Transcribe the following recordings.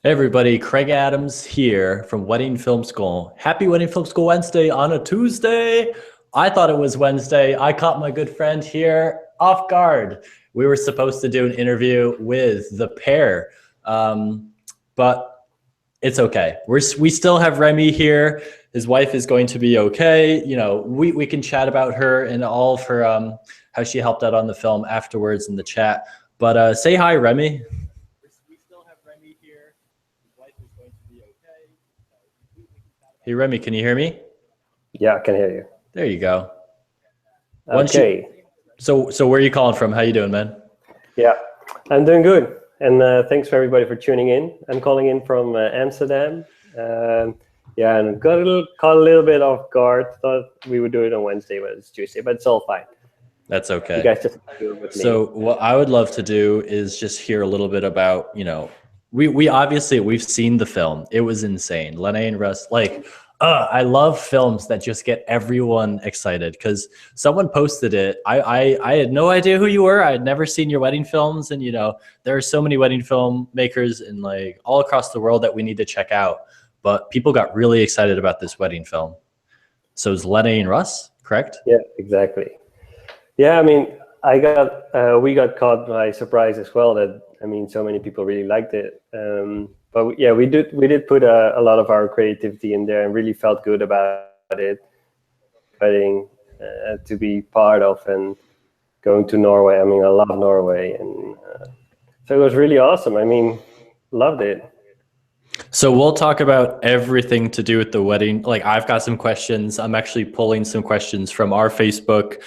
Hey everybody, Craig Adams here from Wedding Film School. Happy Wedding Film School Wednesday on a Tuesday. I thought it was Wednesday. I caught my good friend here off guard. We were supposed to do an interview with the pair, but it's okay. We still have Remy here. His wife is going to be okay. You know, we can chat about her and all of her how she helped out on the film afterwards in the chat. But say hi, Remy. We still have Remy here. His wife is going to be okay. Hey Remy, can you hear me? Yeah, I can hear you. There you go. Okay. So where are you calling from? How you doing, man? Yeah, I'm doing good. And thanks for everybody for tuning in. I'm calling in from Amsterdam. Yeah, and caught a little bit off guard. Thought we would do it on Wednesday, but it's Tuesday. But it's all fine. That's okay. You guys just do it with me. So what I would love to do is just hear a little bit about, we obviously we've seen the film. It was insane. Lene and Russ, I love films that just get everyone excited because someone posted it. I had no idea who you were. I had never seen your wedding films, and there are so many wedding film makers in like all across the world that we need to check out. But people got really excited about this wedding film. So it's Lene and Russ, correct? Yeah, exactly. Yeah, I mean, we got caught by surprise as well. That so many people really liked it. But yeah, we did put a lot of our creativity in there and really felt good about it. Exciting to be part of and going to Norway. I mean, I love Norway, and so it was really awesome. I mean, loved it. So we'll talk about everything to do with the wedding. Like I've got some questions. I'm actually pulling some questions from our Facebook,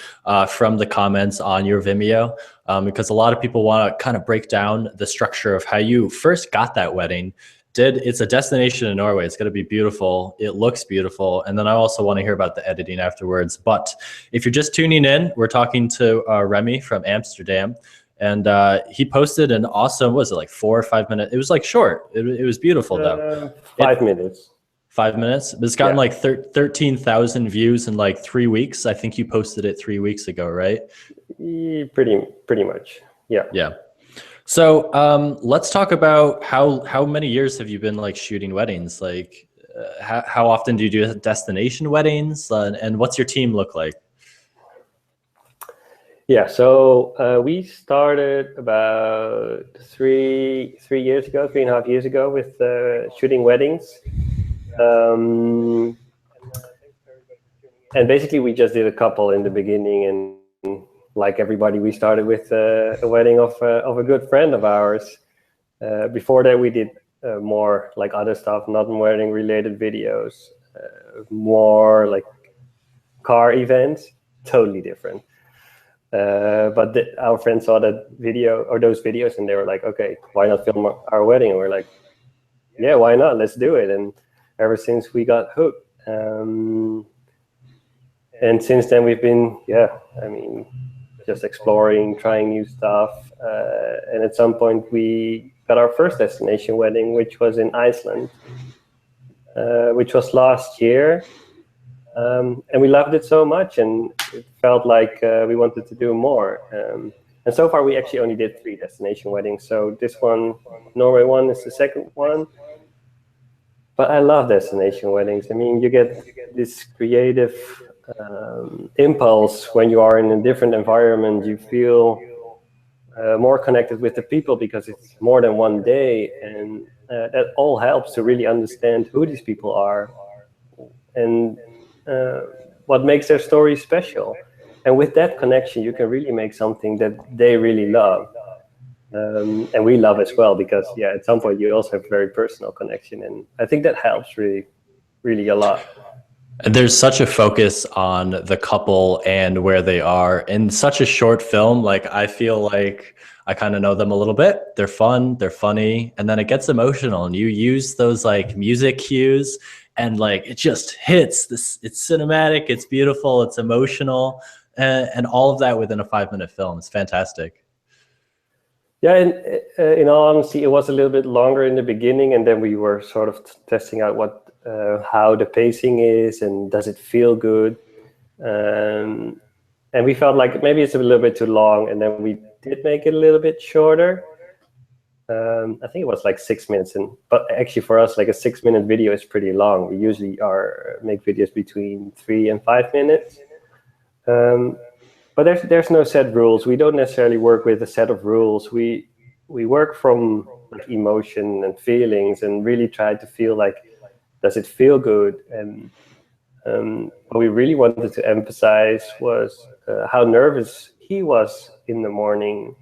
from the comments on your Vimeo, because a lot of people want to kind of break down the structure of how you first got that wedding. It's a destination in Norway. It's going to be beautiful. It looks beautiful. And then I also want to hear about the editing afterwards. But if you're just tuning in, we're talking to Remy from Amsterdam. And he posted an awesome, what was it, like 4 or 5 minutes? It was like short. It was beautiful though. 5 minutes. 5 minutes. It's gotten like 13,000 views in like 3 weeks. I think you posted it 3 weeks ago, right? Pretty much. Yeah. Yeah. So let's talk about how many years have you been like shooting weddings? Like how often do you do destination weddings? And what's your team look like? Yeah, so we started about 3 years ago, 3.5 years ago with shooting weddings. And basically we just did a couple in the beginning, and like everybody, we started with a wedding of a good friend of ours. Before that we did more like other stuff, not wedding related videos, more like car events, totally different. But our friends saw that video or those videos, and they were like, okay, why not film our wedding? And we're like, yeah, why not? Let's do it. And ever since we got hooked. And since then we've been, just exploring, trying new stuff. And at some point we got our first destination wedding, which was in Iceland, which was last year. And we loved it so much, and it felt like we wanted to do more. And so far, we actually only did 3 destination weddings. So this one, Norway one, is the second one. But I love destination weddings. I mean, you get this creative impulse when you are in a different environment. You feel more connected with the people because it's more than one day, and that all helps to really understand who these people are and what makes their story special. And with that connection, you can really make something that they really love. And we love as well, because at some point you also have a very personal connection, and I think that helps really a lot. There's such a focus on the couple and where they are in such a short film. Like I feel like I kind of know them a little bit. They're fun, they're funny, and then it gets emotional, and you use those like music cues, and like it just hits this. It's cinematic, it's beautiful, it's emotional, and all of that within a 5-minute film. It's fantastic. Yeah, and in all honesty, it was a little bit longer in the beginning, and then we were sort of testing out how the pacing is, and does it feel good. And we felt like maybe it's a little bit too long, and then we did make it a little bit shorter. I think it was like 6 minutes, but actually for us, like a 6-minute video is pretty long. We usually make videos between 3 and 5 minutes. But there's no set rules. We don't necessarily work with a set of rules. We work from like emotion and feelings, and really try to feel like, does it feel good? And what we really wanted to emphasize was how nervous he was in the morning,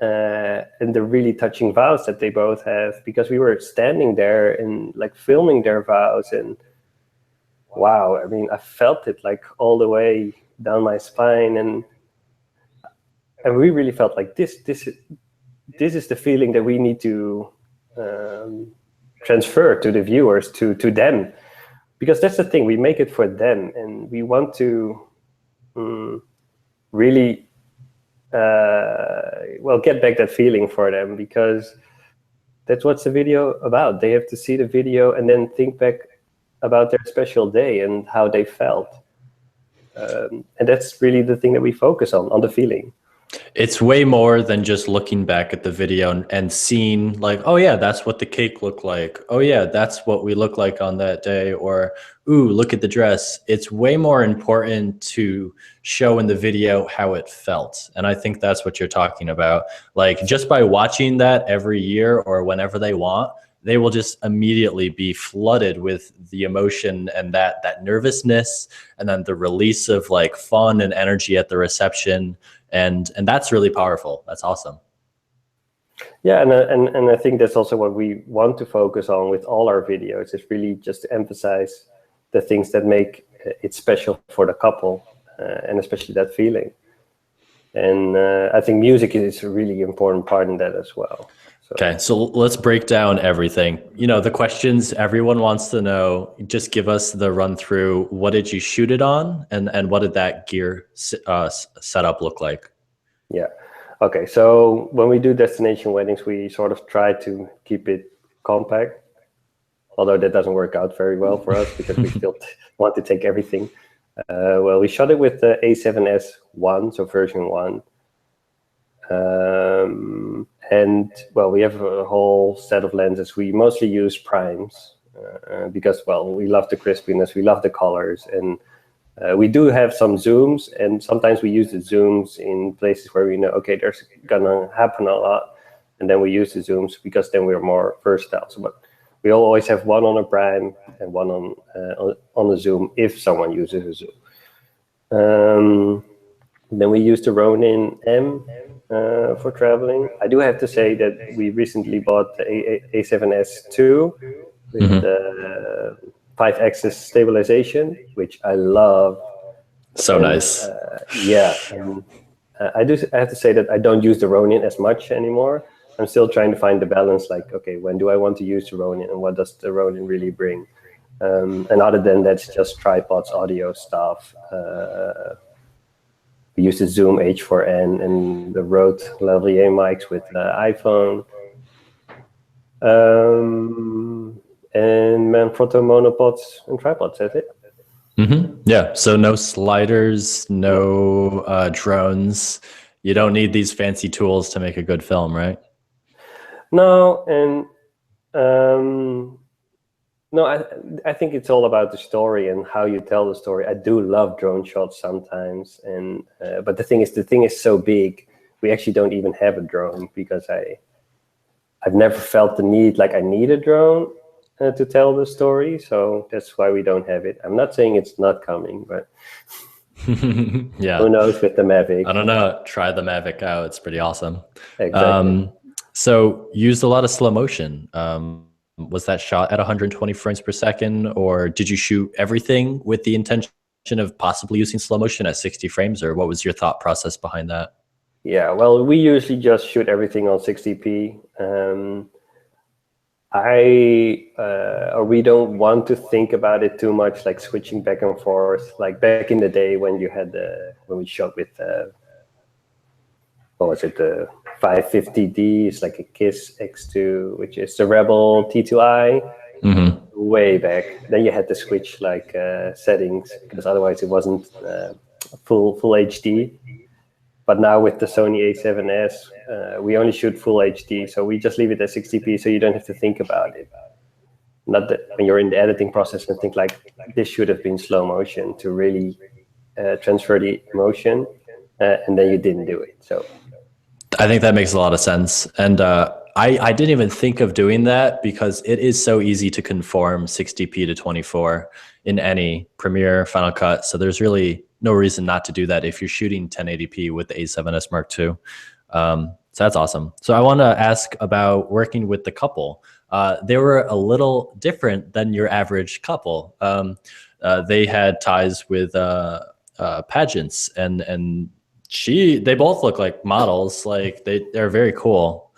and the really touching vows that they both have, because we were standing there and like filming their vows, and wow, I mean, I felt it like all the way down my spine, and we really felt like this is the feeling that we need to transfer to the viewers, to them, because that's the thing, we make it for them, and we want to really get back that feeling for them, because that's what's the video about. They have to see the video and then think back about their special day and how they felt, and that's really the thing that we focus on the feeling. It's way more than just looking back at the video and seeing like, oh yeah, that's what the cake looked like. Oh yeah, that's what we look like on that day. Or, ooh, look at the dress. It's way more important to show in the video how it felt. And I think that's what you're talking about. Like just by watching that every year or whenever they want, they will just immediately be flooded with the emotion and that nervousness, and then the release of like fun and energy at the reception. And that's really powerful. That's awesome. Yeah, and I think that's also what we want to focus on with all our videos, is really just to emphasize the things that make it special for the couple, and especially that feeling. And I think music is a really important part in that as well. Okay, so let's break down everything. You know, the questions everyone wants to know, just give us the run through. What did you shoot it on? And what did that gear setup look like? Yeah. Okay, so when we do destination weddings, we sort of try to keep it compact, although that doesn't work out very well for us because we still want to take everything. Well, we shot it with the A7S1, so version 1. And well, we have a whole set of lenses. We mostly use primes because, well, we love the crispiness, we love the colors, and we do have some zooms, and sometimes we use the zooms in places where we know, okay, there's gonna happen a lot, and then we use the zooms because then we're more versatile. So, but we always have one on a prime and one on a zoom if someone uses a zoom. Then we use the Ronin M for traveling. I do have to say that we recently bought the A7S2 with the 5-axis stabilization, which I love. So nice. Yeah, and I have to say that I don't use the Ronin as much anymore. I'm still trying to find the balance, like, okay, when do I want to use the Ronin and what does the Ronin really bring? And other than that, it's just tripods, audio stuff. We use the Zoom H4n and the Rode Lavalier mics with the iPhone. And Manfrotto monopods and tripods, that's it. Mm-hmm. Yeah, so no sliders, no drones. You don't need these fancy tools to make a good film, right? No, and no, I think it's all about the story and how you tell the story. I do love drone shots sometimes, and but the thing is so big, we actually don't even have a drone because I've never felt the need like I need a drone to tell the story. So that's why we don't have it. I'm not saying it's not coming, but yeah, who knows with the Mavic? I don't know. Try the Mavic out. It's pretty awesome. Exactly. So used a lot of slow motion. Was that shot at 120 frames per second, or did you shoot everything with the intention of possibly using slow motion at 60 frames, or what was your thought process behind that? Yeah, well, we usually just shoot everything on 60p. We don't want to think about it too much, like switching back and forth. Like back in the day when you had when we shot with what was it, the 550D? It's like a KISS X2, which is the Rebel T2i. Mm-hmm. Way back. Then you had to switch like settings because otherwise it wasn't full HD. But now with the Sony A7S, we only shoot full HD, so we just leave it at 60p, so you don't have to think about it. Not that when you're in the editing process and think like, this should have been slow motion to really transfer the emotion, and then you didn't do it. So I think that makes a lot of sense. And I didn't even think of doing that because it is so easy to conform 60p to 24 in any Premiere, Final Cut. So there's really no reason not to do that if you're shooting 1080p with the A7S Mark II. So that's awesome. So I want to ask about working with the couple. They were a little different than your average couple. They had ties with pageants, and they both look like models. Like they're very cool.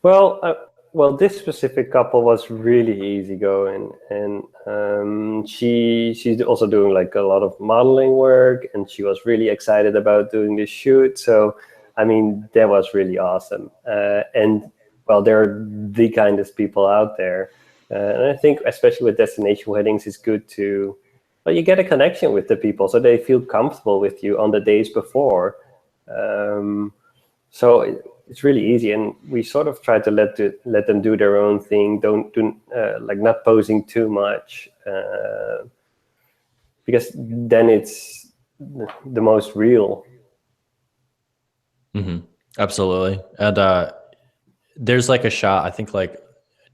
Well, this specific couple was really easygoing, and she's also doing like a lot of modeling work, and she was really excited about doing this shoot. So, I mean, that was really awesome. And well, they're the kindest people out there, and I think especially with destination weddings, it's good to, well, you get a connection with the people, so they feel comfortable with you on the days before. So it's really easy, and we sort of try to let them do their own thing. Don't do like not posing too much, because then it's the most real. Mm-hmm. Absolutely. And there's like a shot, I think like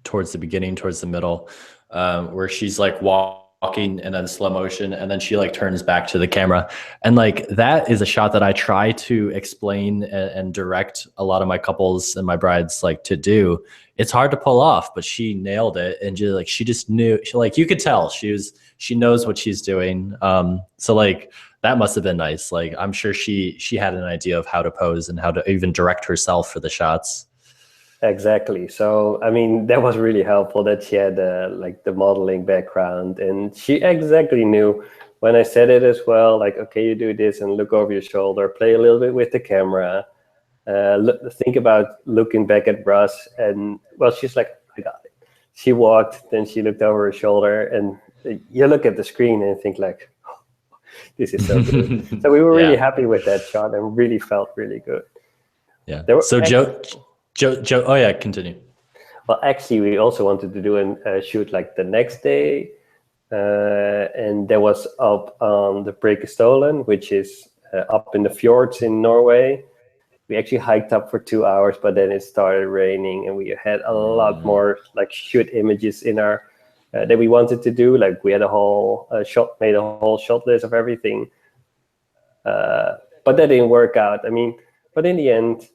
towards the beginning, towards the middle, where she's like walking and then slow motion, and then she like turns back to the camera, and like that is a shot that I try to explain and direct a lot of my couples and my brides like to do. It's hard to pull off, but she nailed it, and she just knew, like you could tell she knows what she's doing. So like that must have been nice. Like I'm sure she had an idea of how to pose and how to even direct herself for the shots. Exactly. So, I mean, that was really helpful that she had like the modeling background, and she exactly knew when I said it as well, like, okay, you do this and look over your shoulder, play a little bit with the camera, think about looking back at Russ, and well, she's like, I got it. She walked, then she looked over her shoulder, and you look at the screen and think like, oh, this is so good. So we were really happy with that shot and really felt really good. Yeah. So Joe, oh yeah, continue. Well, actually, we also wanted to do a shoot like the next day, and that was up on the Preikestolen, which is up in the fjords in Norway. We actually hiked up for 2 hours, but then it started raining, and we had a lot more like shoot images in our that we wanted to do. Like we had a whole made a whole shot list of everything, but that didn't work out. I mean, but in the end.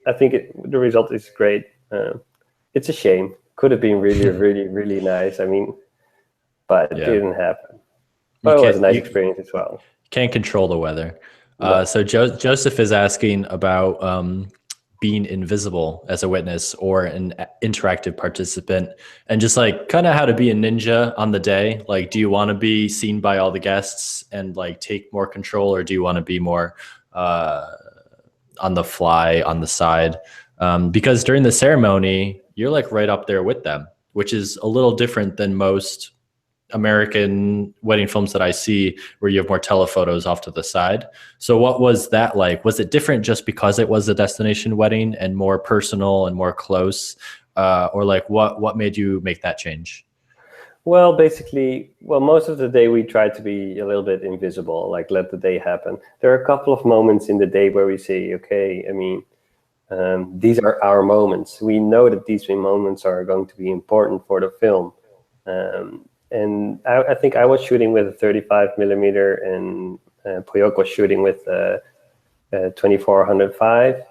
I think the result is great. It's a shame. Could have been really, really, really nice. I mean, but it didn't happen. But it was a nice experience as well. Can't control the weather. No. So Joseph is asking about being invisible as a witness or an interactive participant, and just like kind of how to be a ninja on the day. Like, do you want to be seen by all the guests and like take more control, or do you want to be more on the fly, on the side? Because during the ceremony, you're like right up there with them, which is a little different than most American wedding films that I see, where you have more telephotos off to the side. So what was that like? Was it different just because it was a destination wedding and more personal and more close? Or like what made you make that change? Well, basically, most of the day we try to be a little bit invisible, like let the day happen. There are a couple of moments in the day where we say, okay, I mean, these are our moments. We know that these moments are going to be important for the film. And I think I was shooting with a 35 millimeter, and Poyok was shooting with a 2405.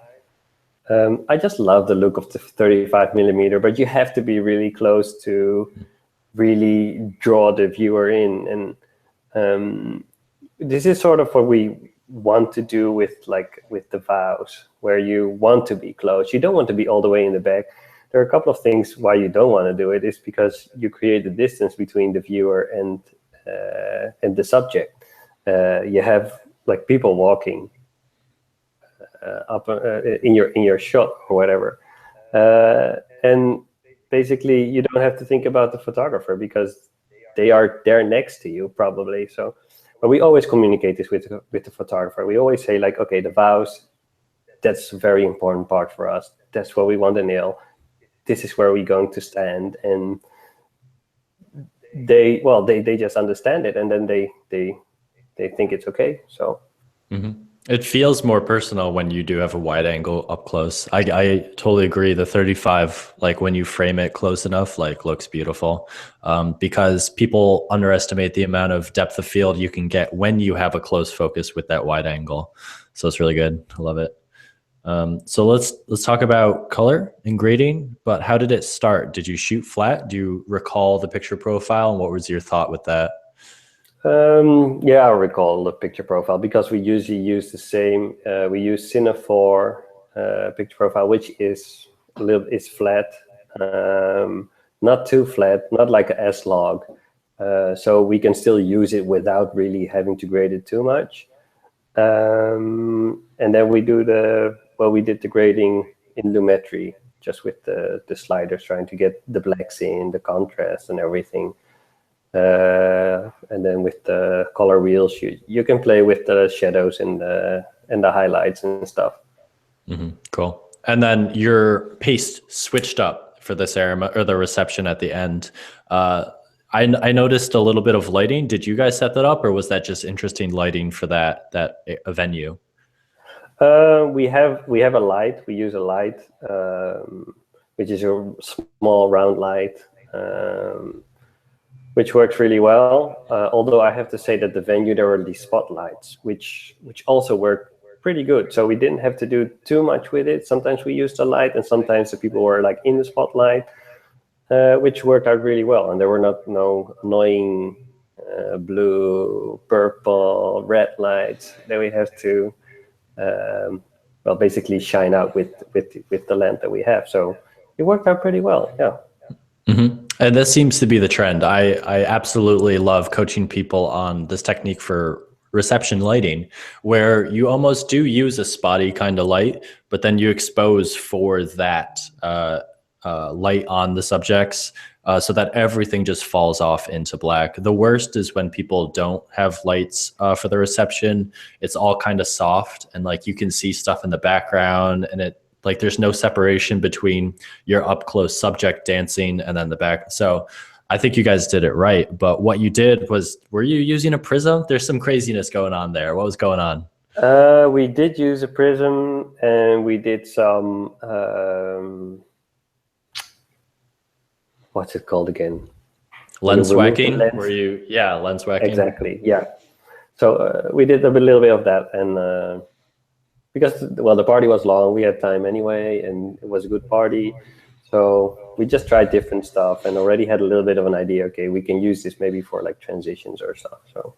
I just love the look of the 35 millimeter, but you have to be really close to really draw the viewer in, and this is sort of what we want to do with the vows, where you want to be close. You don't want to be all the way in the back. There are a couple of things why you don't want to do it. Is because you create the distance between the viewer and the subject. You have like people walking up in your shot or whatever, and basically you don't have to think about the photographer because they are there next to you probably. So but we always communicate this with the photographer. We always say like, okay, the vows, that's a very important part for us. That's what we want to nail. This is where we're going to stand. And they just understand it, and then they think it's okay. So it feels more personal when you do have a wide angle up close. I totally agree. The 35, like when you frame it close enough, like looks beautiful, because people underestimate the amount of depth of field you can get when you have a close focus with that wide angle. So it's really good. I love it. So let's talk about color and grading, but how did it start? Did you shoot flat? Do you recall the picture profile, and what was your thought with that? Yeah, I recall the picture profile, because we usually use the same. We use Cine 4 picture profile, which is flat, not too flat, not like an S-Log, so we can still use it without really having to grade it too much. And then we did the grading in Lumetri, just with the sliders, trying to get the blacks in, the contrast and everything. And then with the color wheels, you can play with the shadows and the highlights and stuff. Cool. And then your pace switched up for the ceremony or the reception at the end. I noticed a little bit of lighting. Did you guys set that up, or was that just interesting lighting for that venue? We have a light. We use a light, which is a small round light, which works really well. Although I have to say that the venue, there were these spotlights, which also work pretty good. So we didn't have to do too much with it. Sometimes we used a light, and sometimes the people were like in the spotlight, which worked out really well. And there were no annoying blue, purple, red lights that we have to basically shine out with the lamp that we have. So it worked out pretty well. Yeah. And this seems to be the trend. I absolutely love coaching people on this technique for reception lighting, where you almost do use a spotty kind of light, but then you expose for that light on the subjects, so that everything just falls off into black. The worst is when people don't have lights for the reception. It's all kind of soft, and like you can see stuff in the background, and it like there's no separation between your up close subject dancing and then the back. So I think you guys did it right. But what you did was, were you using a prism? There's some craziness going on there. What was going on? We did use a prism, and we did some what's it called again? Lens whacking? Lens whacking. Exactly, yeah. So we did a little bit of that, and because, the party was long, we had time anyway, and it was a good party. So we just tried different stuff and already had a little bit of an idea. Okay, we can use this maybe for like transitions or stuff. So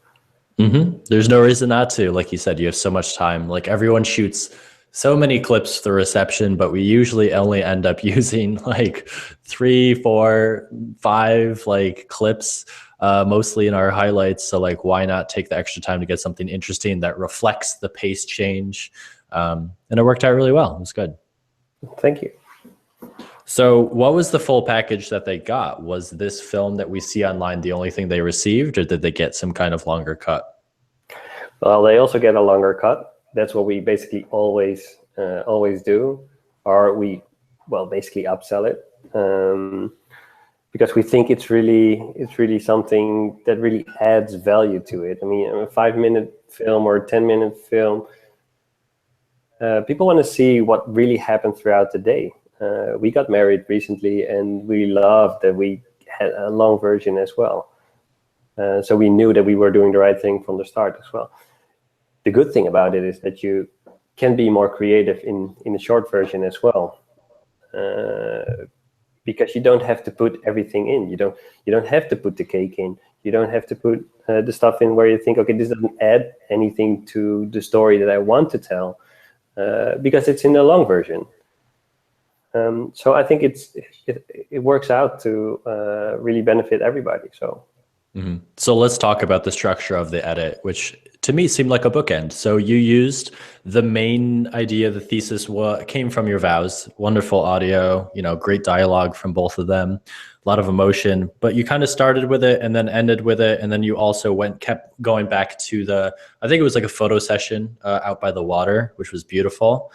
there's no reason not to. Like you said, you have so much time. Like everyone shoots so many clips for the reception, but we usually only end up using like 3, 4, 5 like clips, mostly in our highlights. So like, why not take the extra time to get something interesting that reflects the pace change? And it worked out really well. It was good. Thank you. So what was the full package that they got? Was this film that we see online the only thing they received, or did they get some kind of longer cut? Well, they also get a longer cut. That's what we basically always do, or we basically upsell it, because we think it's really something that really adds value to it. I mean, a 5-minute film or a 10-minute film, people want to see what really happened throughout the day. We got married recently, and we loved that we had a long version as well. So we knew that we were doing the right thing from the start as well. The good thing about it is that you can be more creative in the short version as well, because you don't have to put everything in. You don't have to put the cake in. You don't have to put the stuff in where you think, okay, this doesn't add anything to the story that I want to tell, because it's in the long version. So I think it works out to really benefit everybody. So. So let's talk about the structure of the edit, which to me seemed like a bookend. So you used the main idea, the thesis came from your vows, wonderful audio, great dialogue from both of them, a lot of emotion, but you kind of started with it and then ended with it. And then you also kept going back to I think it was like a photo session out by the water, which was beautiful.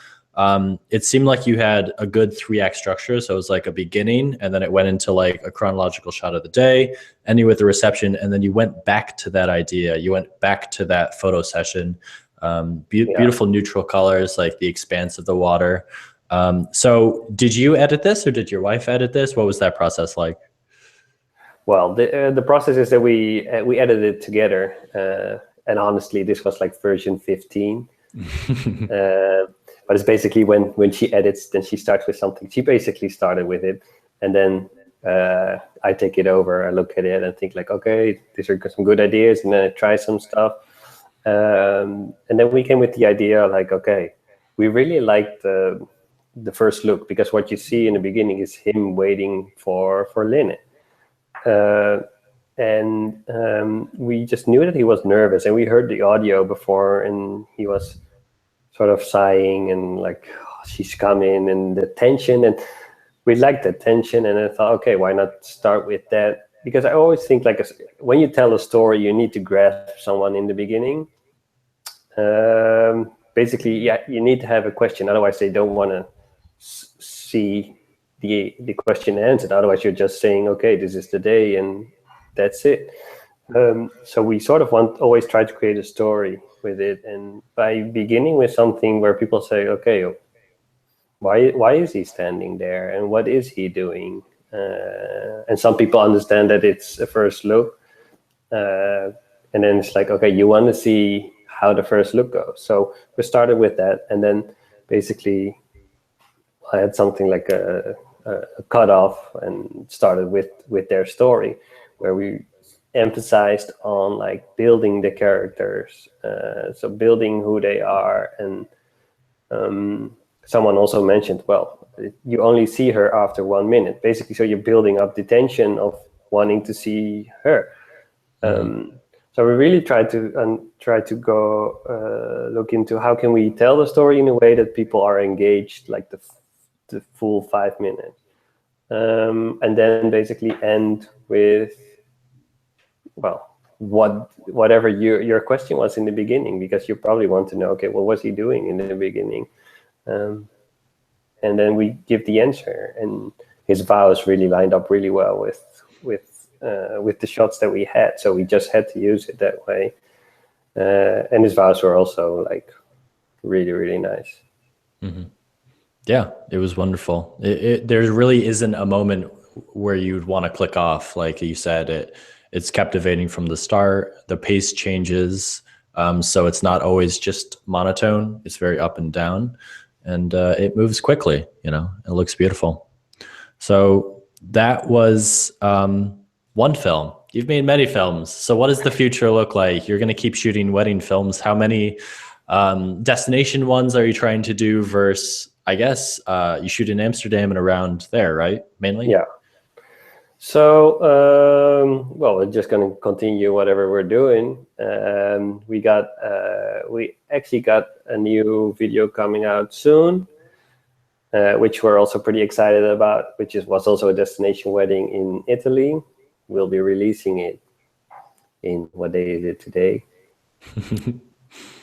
It seemed like you had a good 3-act structure. So it was like a beginning, and then it went into like a chronological shot of the day, ending with the reception. And then you went back to that idea. You went back to that photo session. Beautiful neutral colors, like the expanse of the water. So did you edit this, or did your wife edit this? What was that process like? Well, the process is that we edited it together. And honestly, this was like version 15. But it's basically when she edits, then she starts with something. She basically started with it, and then I take it over. I look at it and think like, okay, these are some good ideas, and then I try some stuff. And then we came with the idea like, okay, we really liked the first look, because what you see in the beginning is him waiting for Lynn. And we just knew that he was nervous, and we heard the audio before, and he was sort of sighing and like, oh, she's coming, and the tension, and we liked the tension. And I thought, okay, why not start with that? Because I always think like when you tell a story, you need to grasp someone in the beginning. Basically, yeah, you need to have a question, otherwise they don't want to see the question answered. Otherwise you're just saying, okay, this is the day and that's it. So we sort of always try to create a story with it, and by beginning with something where people say, okay, why is he standing there, and what is he doing? And some people understand that it's a first look, and then it's like, okay, you want to see how the first look goes. So we started with that, and then basically I had something like a cutoff and started with their story, where we emphasized on like building the characters, so building who they are. And someone also mentioned, well, you only see her after 1 minute, basically, so you're building up the tension of wanting to see her. So we really try to go look into how can we tell the story in a way that people are engaged like the full 5 minutes, and then basically end with, well, whatever your question was in the beginning, because you probably want to know, okay, what was he doing in the beginning? And then we give the answer, and his vows really lined up really well with the shots that we had, so we just had to use it that way. And his vows were also like really, really nice. Mm-hmm. Yeah, it was wonderful. There really isn't a moment where you'd want to click off. Like you said, it's captivating from the start. The pace changes, so it's not always just monotone. It's very up and down, and it moves quickly. It looks beautiful. So that was one film. You've made many films. So what does the future look like? You're going to keep shooting wedding films. How many destination ones are you trying to do versus, I guess, you shoot in Amsterdam and around there, right? Mainly? Yeah. So, well, we're just going to continue whatever we're doing. We actually got a new video coming out soon, which we're also pretty excited about, was also a destination wedding in Italy. We'll be releasing it in, what day is it today?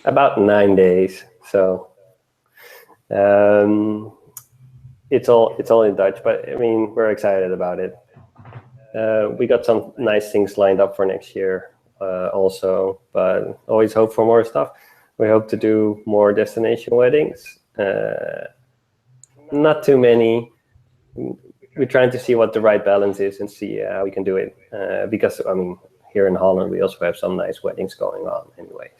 About 9 days. So it's all in Dutch, but I mean, we're excited about it. We got some nice things lined up for next year also, but always hope for more stuff. We hope to do more destination weddings. Not too many. We're trying to see what the right balance is and see how we can do it. Because, I mean, here in Holland, we also have some nice weddings going on anyway.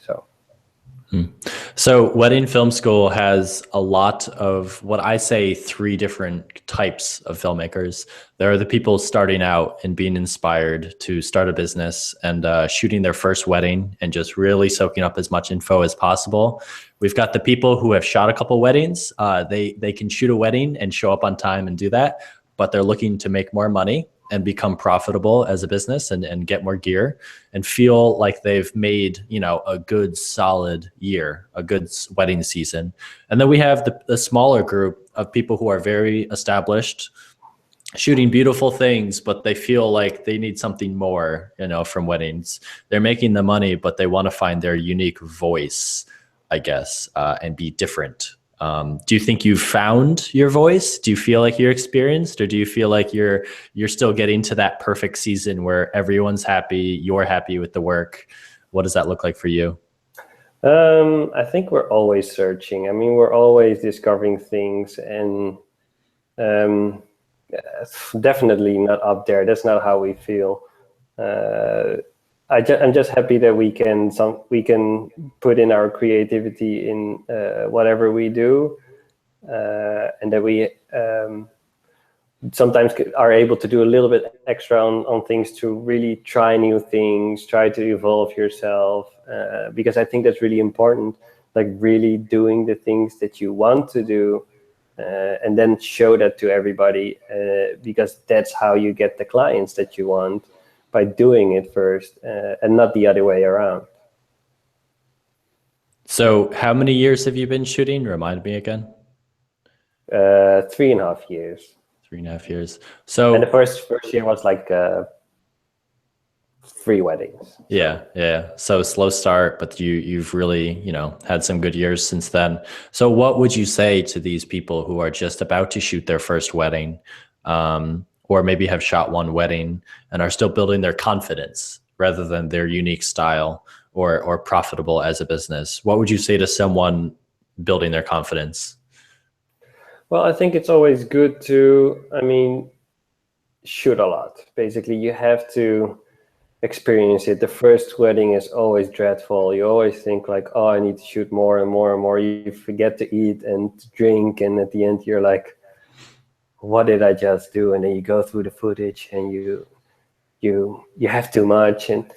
So Wedding Film School has a lot of what I say 3 different types of filmmakers. There are the people starting out and being inspired to start a business and shooting their first wedding and just really soaking up as much info as possible. We've got the people who have shot a couple weddings. They can shoot a wedding and show up on time and do that, but they're looking to make more money. and become profitable as a business and get more gear and feel like they've made, you know, a good solid year, a good wedding season. And then we have the smaller group of people who are very established, shooting beautiful things, but they feel like they need something more, you know, from weddings. They're making the money, but they want to find their unique voice, I guess, and be different. Do you think you've found your voice? Do you feel like you're experienced, or do you feel like you're still getting to that perfect season where everyone's happy, you're happy with the work? What does that look like for you? I think we're always searching. I mean, we're always discovering things, and definitely not up there. That's not how we feel. I'm just happy that we can put in our creativity in whatever we do, and that we sometimes are able to do a little bit extra on things to really try new things, try to evolve yourself, because I think that's really important. Like really doing the things that you want to do. And then show that to everybody, because that's how you get the clients that you want, by doing it first, and not the other way around. So how many years have you been shooting? Remind me again. 3.5 years. 3.5 years. So, and the first year was like 3 weddings. Yeah. So slow start, but you've really, you know, had some good years since then. So what would you say to these people who are just about to shoot their first wedding, or maybe have shot one wedding and are still building their confidence rather than their unique style, or profitable as a business? What would you say to someone building their confidence? Well, I think it's always good to, I mean, shoot a lot. Basically, you have to experience it. The first wedding is always dreadful. You always think like, oh, I need to shoot more and more and more. You forget to eat and to drink, and at the end you're like, what did I just do? And then you go through the footage and you have too much, and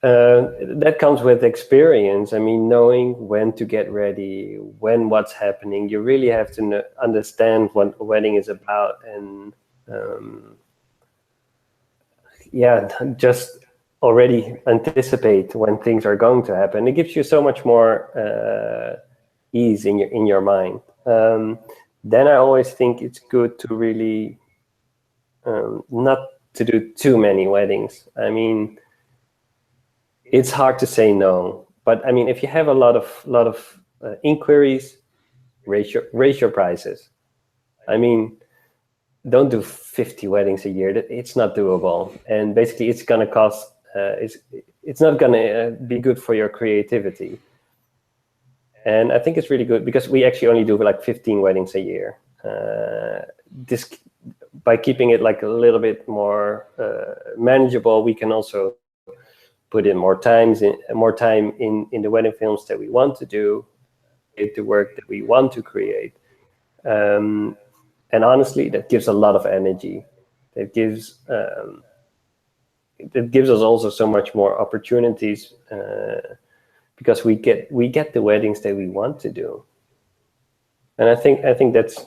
that comes with experience. I mean, knowing when to get ready, when what's happening. You really have to understand what a wedding is about, and just already anticipate when things are going to happen. It gives you so much more ease in your mind. Then I always think it's good to really not to do too many weddings. I mean, it's hard to say no, but I mean, if you have a lot of inquiries, raise your prices. I mean, don't do 50 weddings a year. It's not doable, and basically it's going to cost, it's not going to be good for your creativity. And I think it's really good because we actually only do like 15 weddings a year. This, by keeping it like a little bit more manageable, we can also put in more time in the wedding films that we want to do, the work that we want to create. And honestly, that gives a lot of energy. That gives us also so much more opportunities, because we get the weddings that we want to do. And I think that's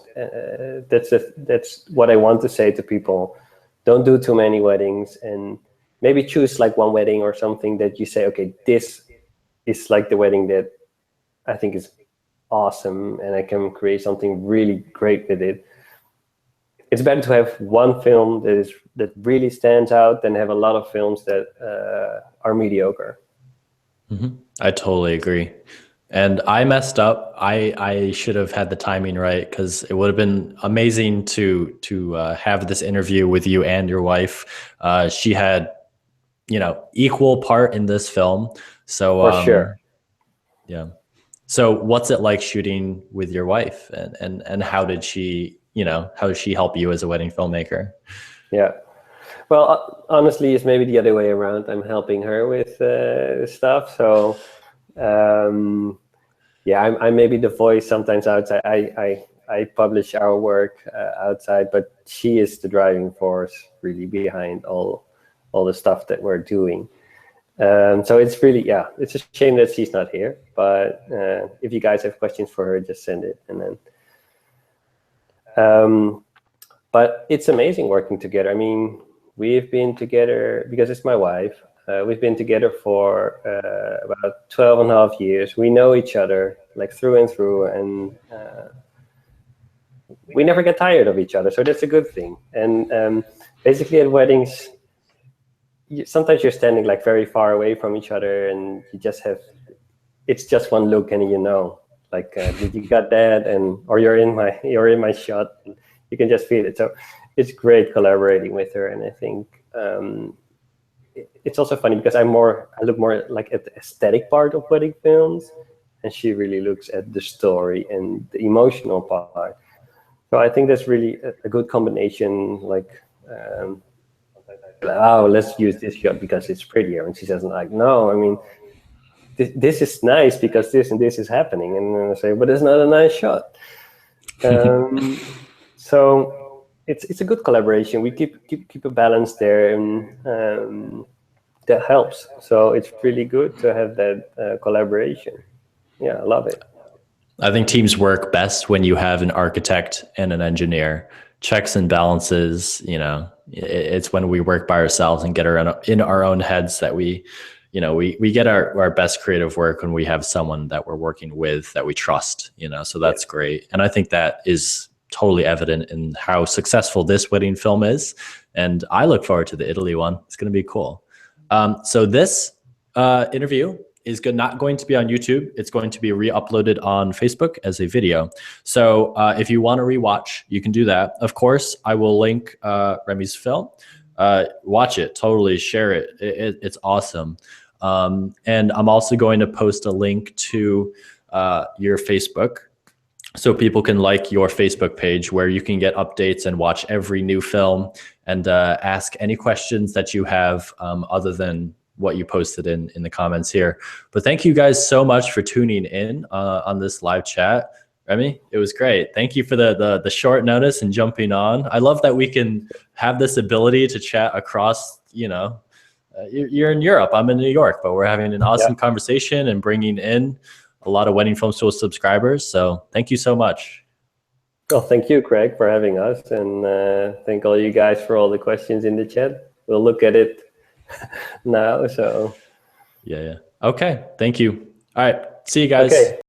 what I want to say to people. Don't do too many weddings, and maybe choose like one wedding or something that you say, okay, this is like the wedding that I think is awesome, and I can create something really great with it. It's better to have one film that really stands out than have a lot of films that are mediocre. Mm-hmm. I totally agree. And I messed up. I should have had the timing right, because it would have been amazing to have this interview with you and your wife. She had, you know, equal part in this film. So For sure. Yeah. So what's it like shooting with your wife, and how did she, you know, how does she help you as a wedding filmmaker? Yeah. Well, honestly, it's maybe the other way around. I'm helping her with stuff. So, I'm maybe the voice sometimes outside. I publish our work outside, but she is the driving force really behind all the stuff that we're doing. So it's really, it's a shame that she's not here. But if you guys have questions for her, just send it, and then. But it's amazing working together. I mean, we've been together, because it's my wife, we've been together for about 12 and a half years. We know each other like through and through, and we never get tired of each other. So that's a good thing. And basically at weddings, sometimes you're standing like very far away from each other, and you just have, it's just one look and you know, like, did you got that? And, or you're in my shot. And you can just feel it. So it's great collaborating with her. And I think it's also funny because I look more like at the aesthetic part of wedding films, and she really looks at the story and the emotional part. So I think that's really a good combination. Like, oh, let's use this shot because it's prettier, and she says like, no, I mean, this is nice because this and this is happening, and then I say, but it's not a nice shot. So it's a good collaboration. We keep a balance there, and that helps. So it's really good to have that collaboration. Yeah, I love it. I think teams work best when you have an architect and an engineer. Checks and balances, you know, it's when we work by ourselves and get in our own heads that we get our best creative work when we have someone that we're working with that we trust, you know, so that's great. And I think that is totally evident in how successful this wedding film is. And I look forward to the Italy one. It's going to be cool. So this interview is not going to be on YouTube. It's going to be re-uploaded on Facebook as a video. So if you want to rewatch, you can do that. Of course, I will link Remy's film. Watch it, totally share it. It's awesome. And I'm also going to post a link to your Facebook so people can like your Facebook page where you can get updates and watch every new film and ask any questions that you have other than what you posted in the comments here. But thank you guys so much for tuning in on this live chat. Remy, it was great. Thank you for the short notice and jumping on. I love that we can have this ability to chat across, you know, you're in Europe, I'm in New York, but we're having an awesome conversation and bringing in a lot of Wedding Film School subscribers. So thank you so much. Well, thank you, Craig, for having us. And thank all you guys for all the questions in the chat. We'll look at it now. So yeah. Okay. Thank you. All right. See you guys. Okay.